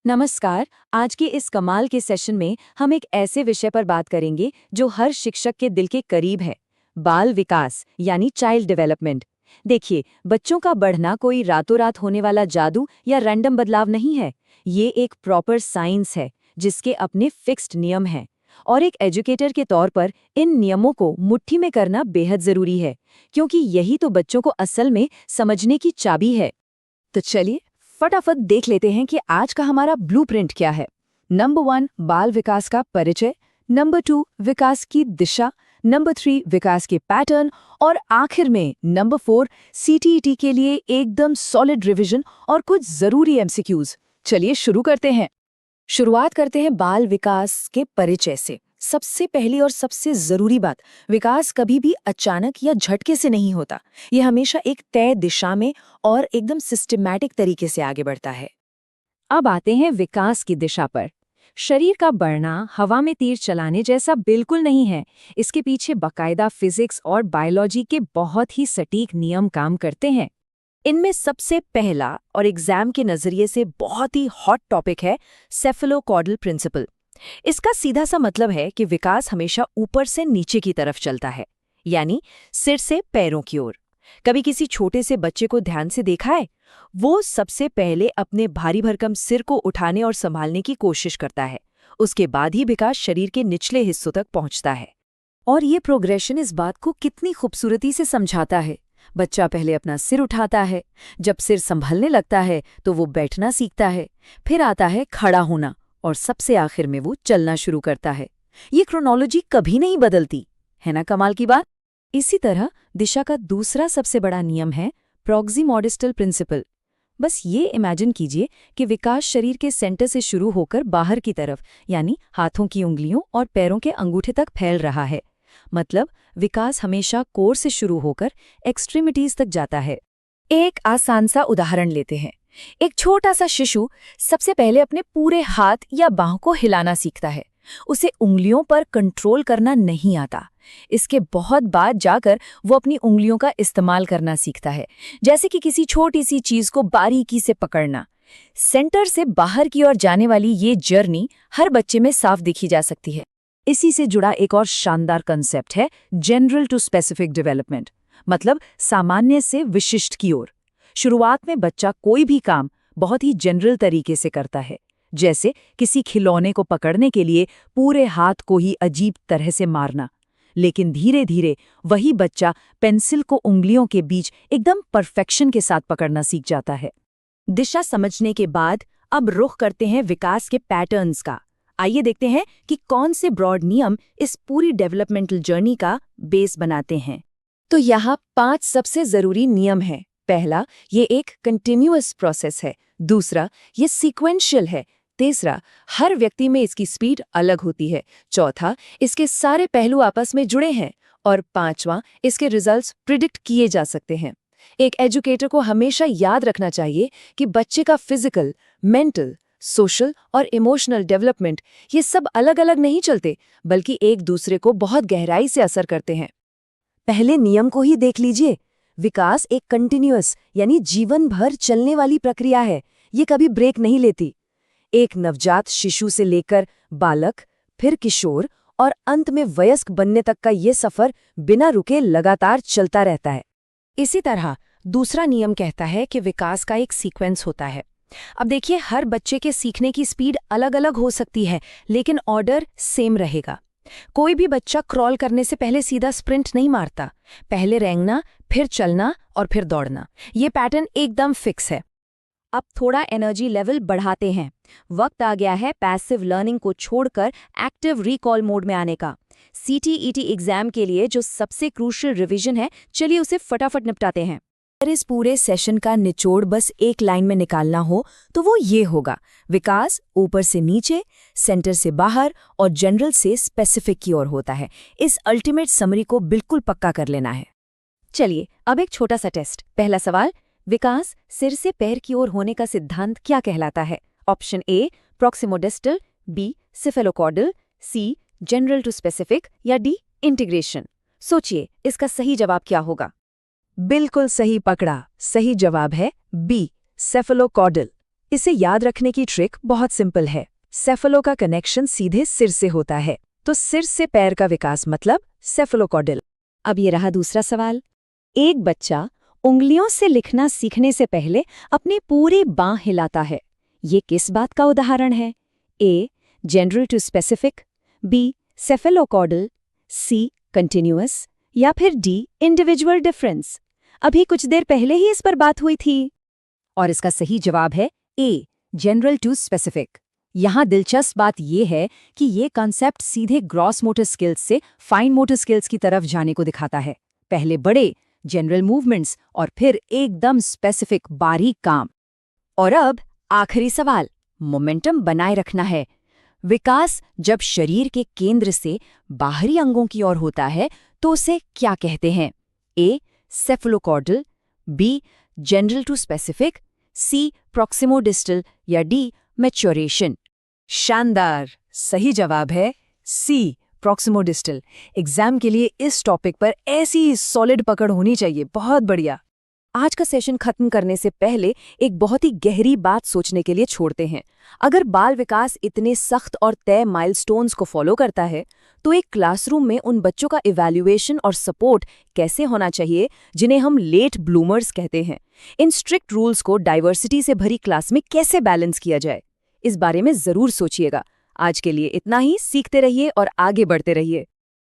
नमस्कार। आज के इस कमाल के सेशन में हम एक ऐसे विषय पर बात करेंगे जो हर शिक्षक के दिल के करीब है। बाल विकास यानी चाइल्ड डेवलपमेंट। देखिए, बच्चों का बढ़ना कोई रातों रात होने वाला जादू या रैंडम बदलाव नहीं है। ये एक प्रॉपर साइंस है जिसके अपने फिक्स्ड नियम हैं। और एक एजुकेटर के तौर पर इन नियमों को मुट्ठी में करना बेहद जरूरी है, क्योंकि यही तो बच्चों को असल में समझने की चाबी है। तो चलिए फटाफट देख लेते हैं कि आज का हमारा ब्लूप्रिंट क्या है। नंबर 1, बाल विकास का परिचय। नंबर 2, विकास की दिशा। नंबर 3, विकास के पैटर्न। और आखिर में नंबर 4, सीटीईटी के लिए एकदम सॉलिड रिवीजन और कुछ जरूरी एमसीक्यूज। चलिए शुरू करते हैं। शुरुआत करते हैं बाल विकास के परिचय से। सबसे पहली और सबसे जरूरी बात, विकास कभी भी अचानक या झटके से नहीं होता। ये हमेशा एक तय दिशा में और एकदम सिस्टमैटिक तरीके से आगे बढ़ता है। अब आते हैं विकास की दिशा पर। शरीर का बढ़ना हवा में तीर चलाने जैसा बिल्कुल नहीं है। इसके पीछे बाकायदा फिजिक्स और बायोलॉजी के बहुत ही सटीक नियम काम करते हैं। इनमें सबसे पहला और एग्जाम के नजरिए से बहुत ही हॉट टॉपिक है सेफेलोकॉर्डल प्रिंसिपल। इसका सीधा सा मतलब है कि विकास हमेशा ऊपर से नीचे की तरफ चलता है, यानी सिर से पैरों की ओर। कभी किसी छोटे से बच्चे को ध्यान से देखा है? वो सबसे पहले अपने भारी भरकम सिर को उठाने और संभालने की कोशिश करता है। उसके बाद ही विकास शरीर के निचले हिस्सों तक पहुंचता है। और ये प्रोग्रेशन इस बात को कितनी खूबसूरती से समझाता है। बच्चा पहले अपना सिर उठाता है, जब सिर संभलने लगता है तो वो बैठना सीखता है, फिर आता है खड़ा होना, और सबसे आखिर में वो चलना शुरू करता है। ये क्रोनोलॉजी कभी नहीं बदलती, है ना कमाल की बात। इसी तरह दिशा का दूसरा सबसे बड़ा नियम है प्रॉक्सिमोडिस्टल प्रिंसिपल। बस ये इमेजिन कीजिए कि विकास शरीर के सेंटर से शुरू होकर बाहर की तरफ, यानी हाथों की उंगलियों और पैरों के अंगूठे तक फैल रहा है। मतलब विकास हमेशा कोर से शुरू होकर एक्सट्रीमिटीज तक जाता है। एक आसान सा उदाहरण लेते हैं। एक छोटा सा शिशु सबसे पहले अपने पूरे हाथ या बाहों को हिलाना सीखता है। उसे उंगलियों पर कंट्रोल करना नहीं आता। इसके बहुत बाद जाकर वो अपनी उंगलियों का इस्तेमाल करना सीखता है, जैसे कि किसी छोटी सी चीज को बारीकी से पकड़ना। सेंटर से बाहर की ओर जाने वाली ये जर्नी हर बच्चे में साफ दिखी जा सकती है। इसी से जुड़ा एक और शानदार कंसेप्ट है जनरल टू स्पेसिफिक डेवलपमेंट, मतलब सामान्य से विशिष्ट की ओर। शुरुआत में बच्चा कोई भी काम बहुत ही जनरल तरीके से करता है, जैसे किसी खिलौने को पकड़ने के लिए पूरे हाथ को ही अजीब तरह से मारना। लेकिन धीरे धीरे वही बच्चा पेंसिल को उंगलियों के बीच एकदम परफेक्शन के साथ पकड़ना सीख जाता है। दिशा समझने के बाद अब रुख करते हैं विकास के पैटर्न्स का। आइए देखते हैं कि कौन से ब्रॉड नियम इस पूरी डेवलपमेंटल जर्नी का बेस बनाते हैं। तो यहाँ 5 सबसे जरूरी नियम हैं। पहला, ये एक कंटिन्यूअस प्रोसेस है। दूसरा, ये सीक्वेंशियल है। तीसरा, हर व्यक्ति में इसकी स्पीड अलग होती है। चौथा, इसके सारे पहलू आपस में जुड़े हैं। और पांचवा, इसके रिजल्ट्स प्रिडिक्ट किए जा सकते हैं। एक एजुकेटर को हमेशा याद रखना चाहिए कि बच्चे का फिजिकल, मेंटल, सोशल और इमोशनल डेवलपमेंट ये सब अलग अलग नहीं चलते, बल्कि एक दूसरे को बहुत गहराई से असर करते हैं। पहले नियम को ही देख लीजिए। विकास एक कंटिन्यूअस यानी जीवन भर चलने वाली प्रक्रिया है। ये कभी ब्रेक नहीं लेती। एक नवजात शिशु से लेकर बालक, फिर किशोर और अंत में वयस्क बनने तक का ये सफर बिना रुके लगातार चलता रहता है। इसी तरह दूसरा नियम कहता है कि विकास का एक सीक्वेंस होता है। अब देखिए, हर बच्चे के सीखने की स्पीड अलग अलग हो सकती है, लेकिन ऑर्डर सेम रहेगा। कोई भी बच्चा क्रॉल करने से पहले सीधा स्प्रिंट नहीं मारता। पहले रेंगना, फिर चलना और फिर दौड़ना। ये पैटर्न एकदम फिक्स है। अब थोड़ा एनर्जी लेवल बढ़ाते हैं। वक्त आ गया है पैसिव लर्निंग को छोड़कर एक्टिव रिकॉल मोड में आने का। सीटीईटी एग्जाम के लिए जो सबसे क्रूशियल रिवीजन है, चलिए उसे फटाफट निपटाते हैं। अगर इस पूरे सेशन का निचोड़ बस एक लाइन में निकालना हो तो वो ये होगा: विकास ऊपर से नीचे, सेंटर से बाहर और जनरल से स्पेसिफिक की ओर होता है। इस अल्टीमेट समरी को बिल्कुल पक्का कर लेना है। चलिए अब एक छोटा सा टेस्ट। पहला सवाल, विकास सिर से पैर की ओर होने का सिद्धांत क्या कहलाता है? Option A proximodistal, B cephalocaudal, C general to specific या डी इंटीग्रेशन। सोचिए इसका सही जवाब क्या होगा। बिल्कुल सही पकड़ा। सही जवाब है बी सेफेलोकॉर्डल। इसे याद रखने की ट्रिक बहुत सिंपल है। सेफलो का कनेक्शन सीधे सिर से होता है, तो सिर से पैर का विकास मतलब सेफलोकॉर्डिल। अब ये रहा दूसरा सवाल। एक बच्चा उंगलियों से लिखना सीखने से पहले अपनी पूरी बांह हिलाता है। ये किस बात का उदाहरण है? A. General to specific, B. Cephalocaudal, C. Continuous, या फिर डी. Individual difference. अभी कुछ देर पहले ही इस पर बात हुई थी। और इसका सही जवाब है ए. General to specific. यहाँ दिलचस्प बात यह है कि ये कॉन्सेप्ट सीधे ग्रॉस मोटर स्किल्स से फाइन मोटर स्किल्स की तरफ जाने को दिखाता है। पहले बड़े जनरल मूवमेंट्स और फिर एकदम स्पेसिफिक बारीक काम। और अब आखिरी सवाल, मोमेंटम बनाए रखना है। विकास जब शरीर के केंद्र से बाहरी अंगों की ओर होता है तो उसे क्या कहते हैं? ए. सेफलोकॉर्डल, बी. जनरल टू स्पेसिफिक, सी. प्रॉक्सिमोडिस्टल, या डी. मैच्योरेशन। शानदार! सही जवाब है सी. प्रॉक्सिमोडिस्टल। एग्जाम के लिए इस टॉपिक पर ऐसी सॉलिड पकड़ होनी चाहिए। बहुत बढ़िया। आज का सेशन खत्म करने से पहले एक बहुत ही गहरी बात सोचने के लिए छोड़ते हैं। अगर बाल विकास इतने सख्त और तय माइलस्टोन्स को फॉलो करता है, तो एक क्लासरूम में उन बच्चों का इवैल्यूएशन और सपोर्ट कैसे होना चाहिए जिन्हें हम लेट ब्लूमर्स कहते हैं? इन स्ट्रिक्ट रूल्स को डाइवर्सिटी से भरी क्लास में कैसे बैलेंस किया जाए? इस बारे में जरूर सोचिएगा। आज के लिए इतना ही। सीखते रहिए और आगे बढ़ते रहिए।